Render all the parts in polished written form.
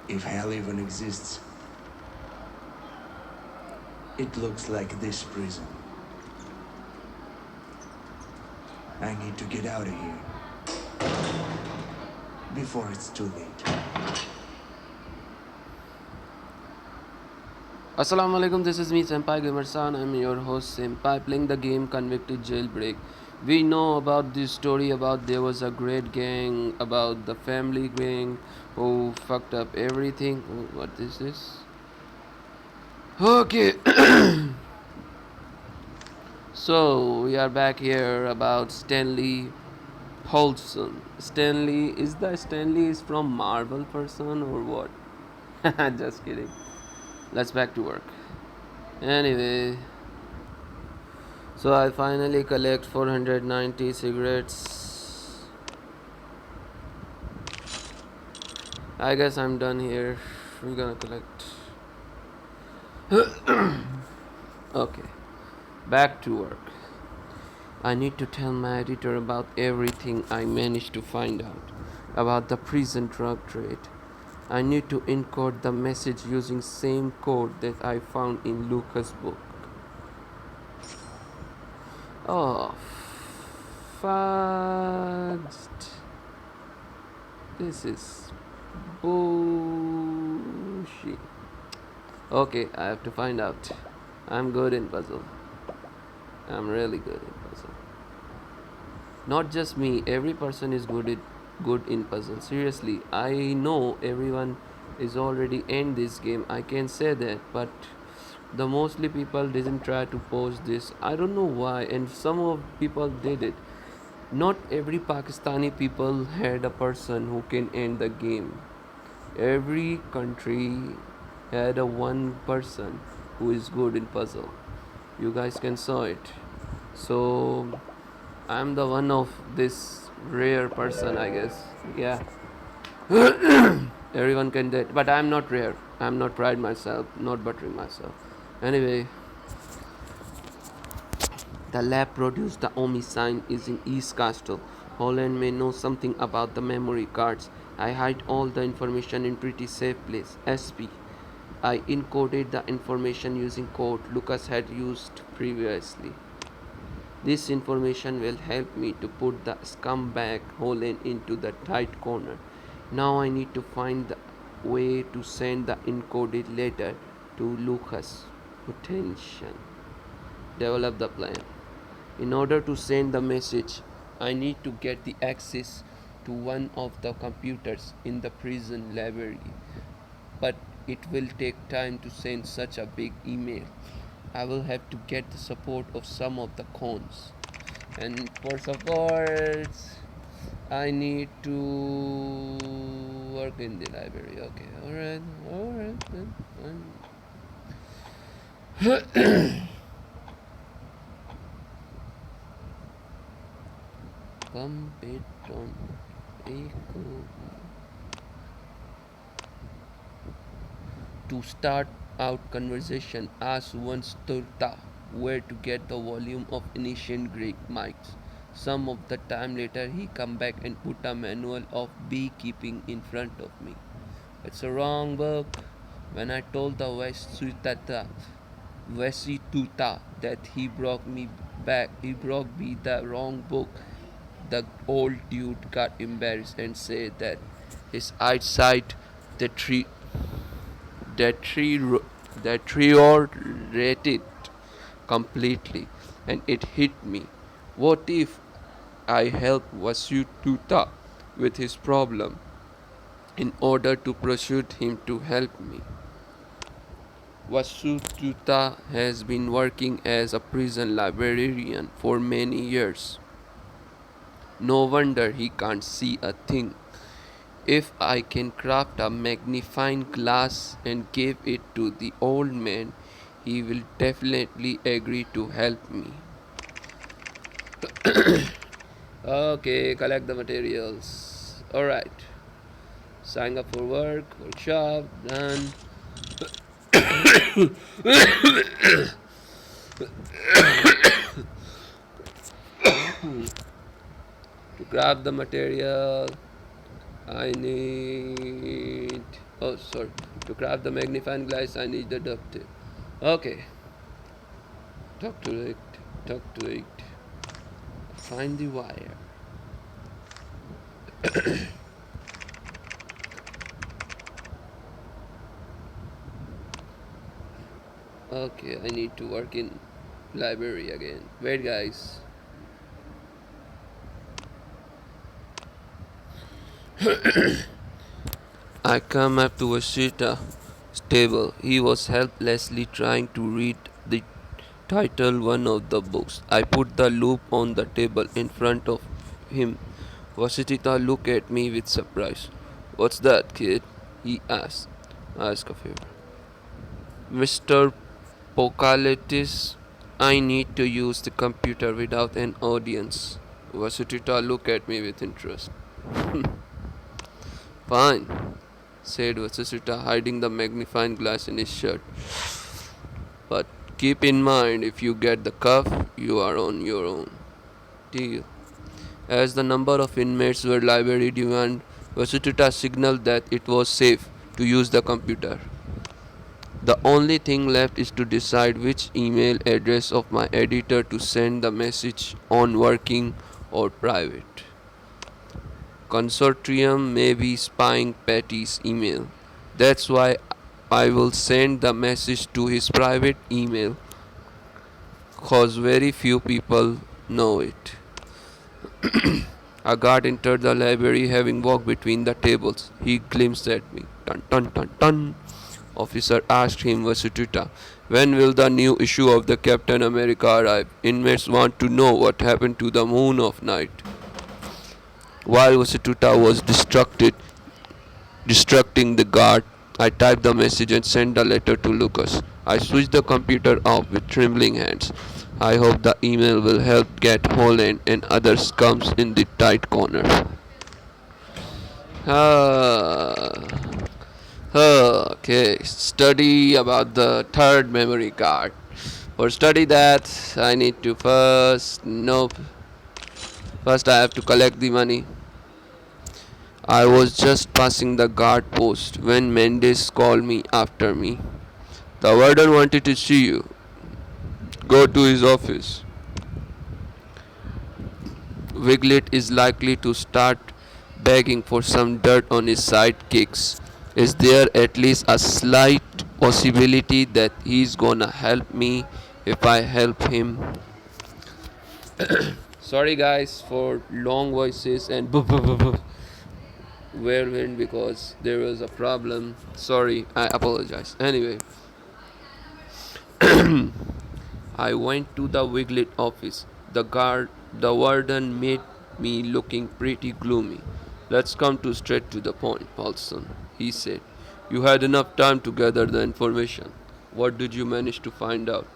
If hell even exists, it looks like this prison. I need to get out of here before it's too late. Assalamu alaikum, this is me Senpai Gamersan. I'm your host Senpai playing the game Convicted Jailbreak. We know about this story about there was a great gang, about the family gang who fucked up everything. Oh, what is this? Okay. So we are back here about Stanley Paulson. Stanley is from Marvel person or what? Just kidding. Let's back to work. Anyway, so I finally collect 490 cigarettes. I guess I'm done here. We're gonna collect. Okay, back to work. I need to tell my editor about everything I managed to find out about the prison drug trade. I need to encode the message using same code that I found in Lucas' book. Oh, fudged. This is bullshit. Okay, I have to find out. I'm good in puzzle. I'm really good in puzzle. Not just me, every person is good in puzzle. Seriously, I know everyone is already in this game. I can say that, but the mostly people didn't try to post this. I don't know why, and some of people did it. Not every Pakistani people had a person who can end the game. Every country had a one person who is good in puzzle. You guys can saw it. So I'm the one of this rare person, I guess. Yeah. Everyone can do it, but I'm not rare. I'm not pride myself, not buttering myself. Anyway, the lab produced the OMI sign is in East Castle. Holland may know something about the memory cards. I hide all the information in pretty safe place. SP. I encoded the information using code Lucas had used previously. This information will help me to put the scumbag Holland into the tight corner. Now I need to find the way to send the encoded letter to Lucas. Attention. Develop the plan. In order to send the message, I need to get the access to one of the computers in the prison library. But it will take time to send such a big email. I will have to get the support of some of the cons. And for support, I need to work in the library. Okay, alright then. Competon. To start out conversation, ask once Turta where to get the volume of ancient Greek myths. Some of the time later he come back and put a manual of beekeeping in front of me. It's a wrong book. When I told the Vesituta that he brought me the wrong book, the old dude got embarrassed and said that his eyesight deteriorated deteriorated completely, and it hit me. What if I help Vasudhuta with his problem in order to persuade him to help me? Vasudhuta has been working as a prison librarian for many years. No wonder he can't see a thing. If I can craft a magnifying glass and give it to the old man, he will definitely agree to help me. Okay, collect the materials. Alright. Sign up for workshop, done. To grab the material, I need Oh, sorry. To craft the magnifying glass, I need the duct tape. Okay. Talk to it. Talk to it. Find the wire. Okay, I need to work in library again. Wait, guys. I come up to Washita's table. He was helplessly trying to read the title one of the books. I put the loop on the table in front of him. Washita looked at me with surprise. What's that, kid? He asked. Ask a favor. Mr. Pokaletis, I need to use the computer without an audience. Vasudita looked at me with interest. Fine, said Vasudita, hiding the magnifying glass in his shirt. But keep in mind, if you get the cuff, you are on your own. Deal. As the number of inmates were library demand, Vasudita signaled that it was safe to use the computer. The only thing left is to decide which email address of my editor to send the message on, working or private. Consortium may be spying Patty's email. That's why I will send the message to his private email, cause very few people know it. A guard entered the library, having walked between the tables. He glimpsed at me. Dun dun dun dun. Officer asked him, Vasudita, when will the new issue of the Captain America arrive? Inmates want to know what happened to the moon of night. While Vasudita was distracting the guard, I typed the message and sent the letter to Lucas. I switched the computer off with trembling hands. I hope the email will help get Holland and other scums in the tight corner. Ah. Okay, study about the third memory card. For study that, I need to first I have to collect the money. I was just passing the guard post when Mendes called me after me. The warden wanted to see you. Go to his office. Wiglet is likely to start begging for some dirt on his sidekicks. Is there at least a slight possibility that he's gonna help me if I help him? Sorry guys for long voices and whirlwind because there was a problem. Sorry, I apologize. Anyway, I went to the Wiglet office. The warden made me looking pretty gloomy. Let's come to straight to the point, Paulson, he said. You had enough time to gather the information. What did you manage to find out?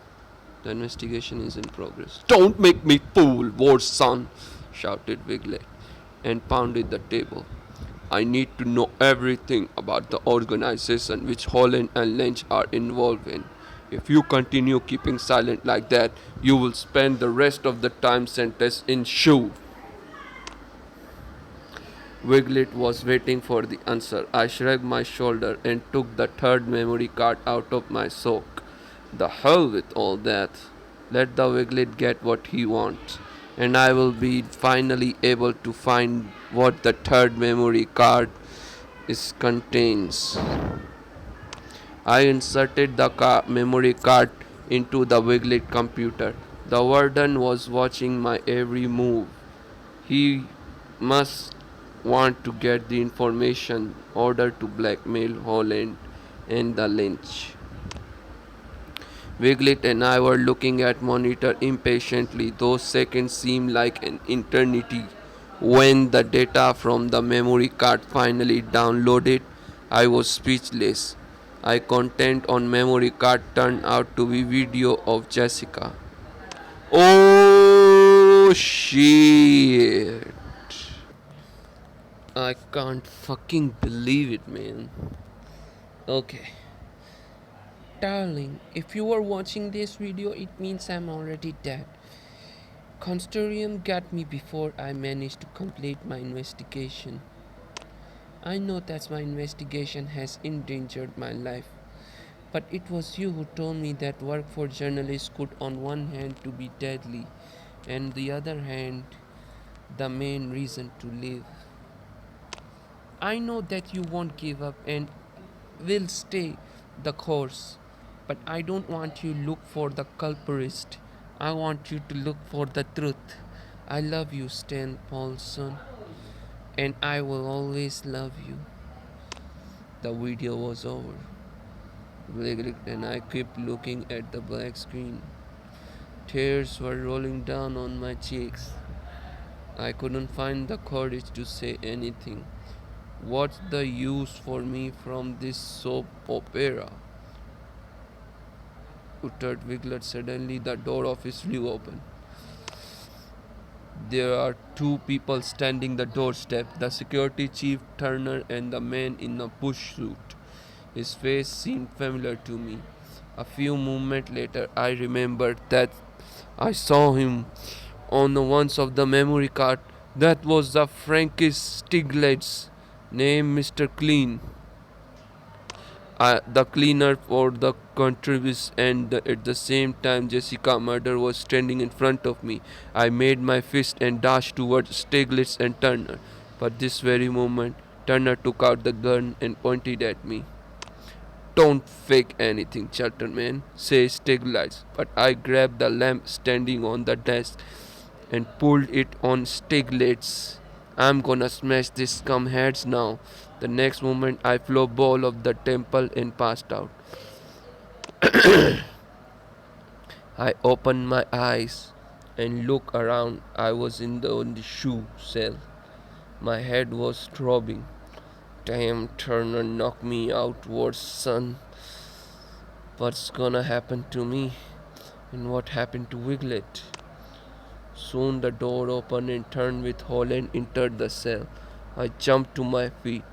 The investigation is in progress. Don't make me fool, Warson, shouted Wiglet and pounded the table. I need to know everything about the organization which Holland and Lynch are involved in. If you continue keeping silent like that, you will spend the rest of the time sentenced in SHU. Wiglet was waiting for the answer. I shrugged my shoulder and took the third memory card out of my sock. The hell with all that. Let the Wiglet get what he wants, and I will be finally able to find what the third memory card contains. I inserted the memory card into the Wiglet computer. The warden was watching my every move. He must want to get the information in order to blackmail Holland and the Lynch. Wiglet and I were looking at monitor impatiently. Those seconds seemed like an eternity. When the data from the memory card finally downloaded, I was speechless. I content on memory card turned out to be video of Jessica. Oh shit. I can't fucking believe it, man. Okay. Darling, if you are watching this video, it means I'm already dead. Consortium got me before I managed to complete my investigation. I know that my investigation has endangered my life, but it was you who told me that work for journalists could, on one hand, to be deadly, and the other hand, the main reason to live. I know that you won't give up and will stay the course, but I don't want you to look for the culprit. I want you to look for the truth. I love you, Stan Paulson, and I will always love you. The video was over. And I kept looking at the black screen. Tears were rolling down on my cheeks. I couldn't find the courage to say anything. What's the use for me from this soap opera? Uttered Wiglet. Suddenly, the door of his flew open. There are two people standing the doorstep, the security chief Turner and the man in a bush suit. His face seemed familiar to me. A few moments later, I remembered that I saw him on the ones of the memory card. That was the Frankis Stiglitz, named Mr. Clean. The cleaner for the contributes, and at the same time Jessica murder was standing in front of me. I made my fist and dashed towards Stiglitz and Turner. But this very moment, Turner took out the gun and pointed at me. Don't fake anything, gentlemen, says Stiglitz. But I grabbed the lamp standing on the desk and pulled it on Stiglitz. I'm gonna smash this scum heads now. The next moment I flew ball of the temple and passed out. I opened my eyes and looked around. I was on the SHU cell. My head was throbbing. Damn, Turner knocked me out, worse, son. What's gonna happen to me? And what happened to Wiglet? Soon the door opened and turned with Holland entered the cell. I jumped to my feet.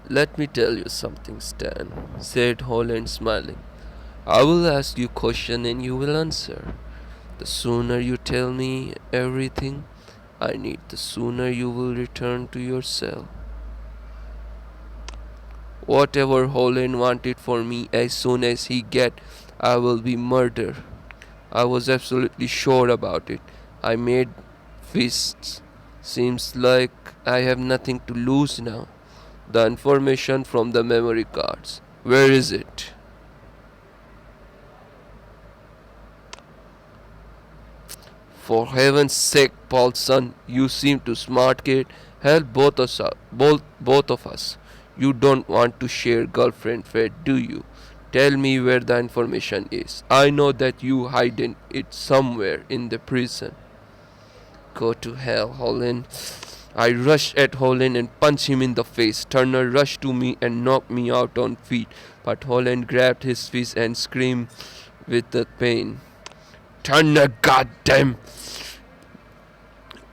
Let me tell you something, Stan, said Holland smiling. I will ask you a question and you will answer. The sooner you tell me everything I need, the sooner you will return to your cell. Whatever Holland wanted for me, as soon as he get, I will be murdered. I was absolutely sure about it. I made fists. Seems like I have nothing to lose now. The information from the memory cards. Where is it? For heaven's sake, Paulson, you seem too smart, kid. Help both of us. You don't want to share girlfriend fate, do you? Tell me where the information is. I know that you hiding it somewhere in the prison. Go to hell, Holland. I rushed at Holland and punched him in the face. Turner rushed to me and knocked me out on feet, but Holland grabbed his fist and screamed with the pain. Turner, goddamn!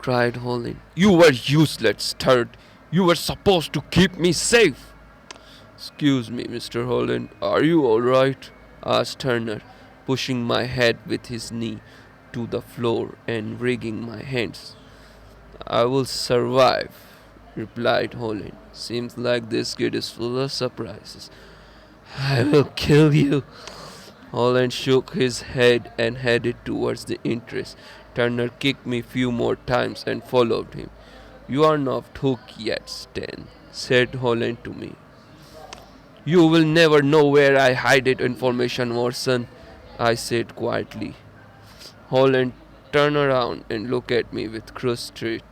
Cried Holland. You were useless, turd. You were supposed to keep me safe. Excuse me, Mr. Holland. Are you alright? Asked Turner, pushing my head with his knee to the floor and wringing my hands. I will survive, replied Holland. Seems like this kid is full of surprises. I will kill you. Holland shook his head and headed towards the entrance. Turner kicked me few more times and followed him. You are not hooked yet, Stan, said Holland to me. You will never know where I hide it information, Watson, I said quietly. Holland turned around and looked at me with curiosity.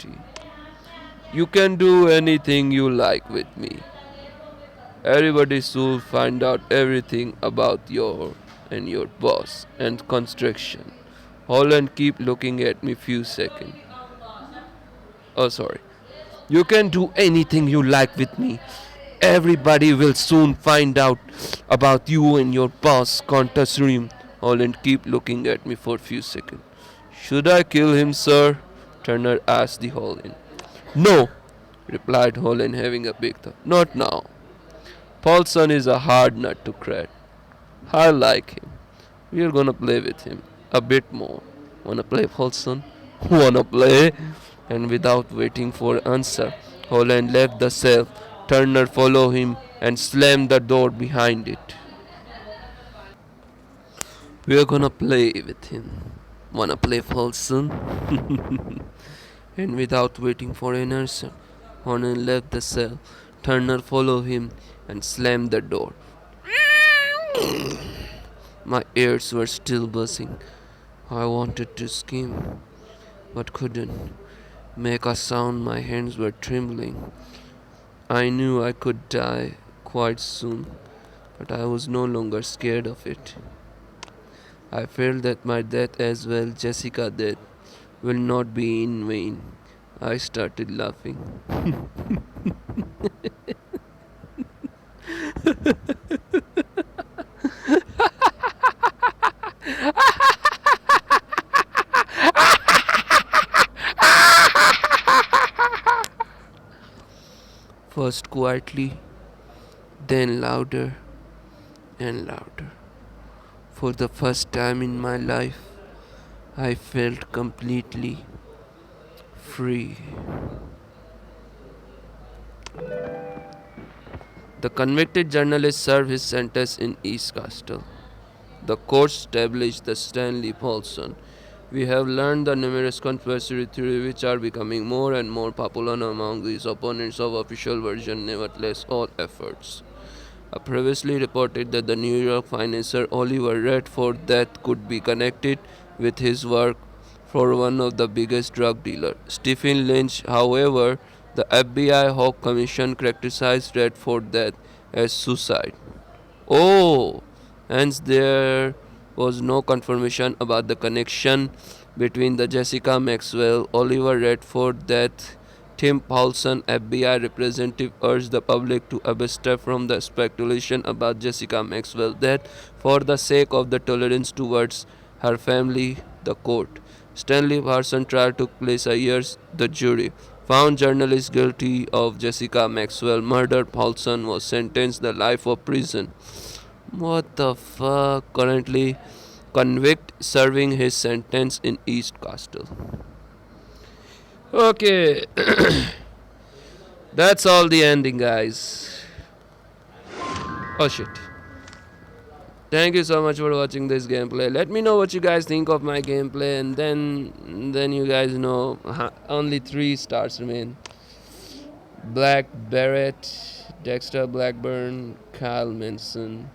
You can do anything you like with me. Everybody should find out everything about your and your boss and construction. Holland keep looking at me few seconds. Oh, sorry. You can do anything you like with me. Everybody will soon find out about you and your boss contest room. Holland keep looking at me for a few seconds. Should I kill him, sir? Turner asked the Holland. No, replied Holland, having a big thought. Not now. Paulson is a hard nut to crack. I like him. We are gonna play with him a bit more. Wanna play, Paulson? Wanna play? And without waiting for answer, Holland left the cell. Turner followed him and slammed the door behind it. We're gonna play with him. Wanna play Paulson? And without waiting for an answer, Holland left the cell. Turner followed him and slammed the door. My ears were still buzzing. I wanted to scream, but couldn't make a sound. My hands were trembling. I knew I could die quite soon, but I was no longer scared of it. I felt that my death, as well Jessica's death, will not be in vain. I started laughing. First quietly, then louder and louder. For the first time in my life, I felt completely free. The convicted journalist served his sentence in East Castle. The court established the Stanley Paulson. We have learned the numerous conspiracy theories which are becoming more and more popular among these opponents of official version. Nevertheless, all efforts previously reported that the New York financier Oliver Redford's death could be connected with his work for one of the biggest drug dealers, Stephen Lynch. However, the FBI Hawk Commission characterized Redford's death as suicide. Oh, hence there was no confirmation about the connection between the Jessica Maxwell, Oliver Redford death. Tim Paulson, FBI representative, urged the public to abstain from the speculation about Jessica Maxwell's death for the sake of the tolerance towards her family. The court. Stanley Paulson trial took place a year. The jury found journalist guilty of Jessica Maxwell murder. Paulson was sentenced to life of prison. What the fuck? Currently convict serving his sentence in East Castle. Okay. That's all the ending, guys. Oh shit. Thank you so much for watching this gameplay. Let me know what you guys think of my gameplay, and then you guys know only 3 stars remain. Black Barrett, Dexter Blackburn, Kyle Manson.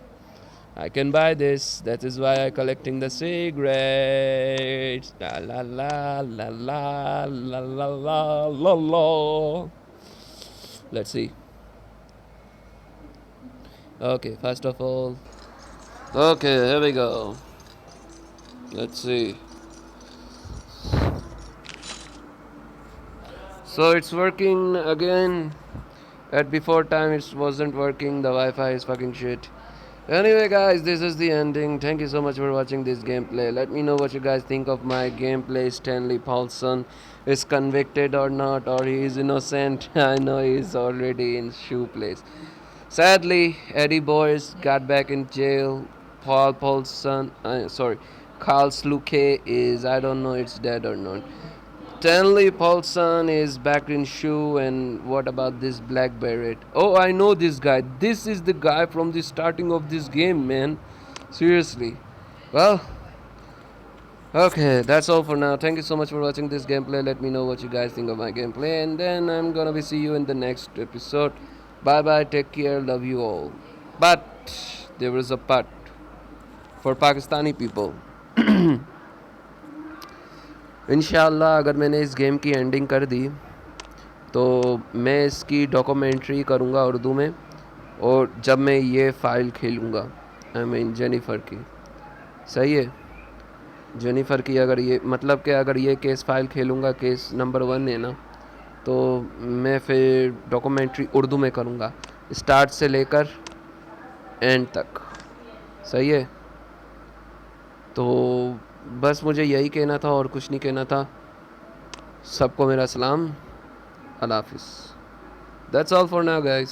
I can buy this. That is why I'm collecting the cigarettes. La la la la la la la la la la. Let's see. Okay, first of all. Okay, here we go. Let's see. So it's working again. At before time it wasn't working. The Wi-Fi is fucking shit. Anyway guys, this is the ending. Thank you so much for watching this gameplay. Let me know what you guys think of my gameplay. Stanley Paulson is convicted or not, or he is innocent. I know he is already in SHU place. Sadly, Eddie Boyce got back in jail. Carl Sluke is, I don't know it's dead or not. Stanley Paulson is back in SHU. And what about this Black Barrett? Oh, I know this guy. This is the guy from the starting of this game, man. Seriously. Well, okay, that's all for now. Thank you so much for watching this gameplay. Let me know what you guys think of my gameplay, and then I'm gonna be see you in the next episode. Bye bye, take care, love you all. But there was a but for Pakistani people. इंशाल्लाह अगर मैंने इस game की ending कर दी तो मैं इसकी documentary करूँगा उर्दू में, और जब मैं ये फ़ाइल खेलूँगा, आई मीन जेनिफ़र की, सही है, जेनिफ़र की, अगर ये मतलब कि अगर ये केस फ़ाइल खेलूँगा, केस नंबर 1 है ना, तो मैं फिर डॉक्यूमेंट्री उर्दू में करूँगा स्टार्ट से लेकर एंड तक, सही है। तो बस मुझे यही कहना था और कुछ नहीं कहना था। सबको मेरा सलाम, अल्लाह हाफिज़। That's all for now guys.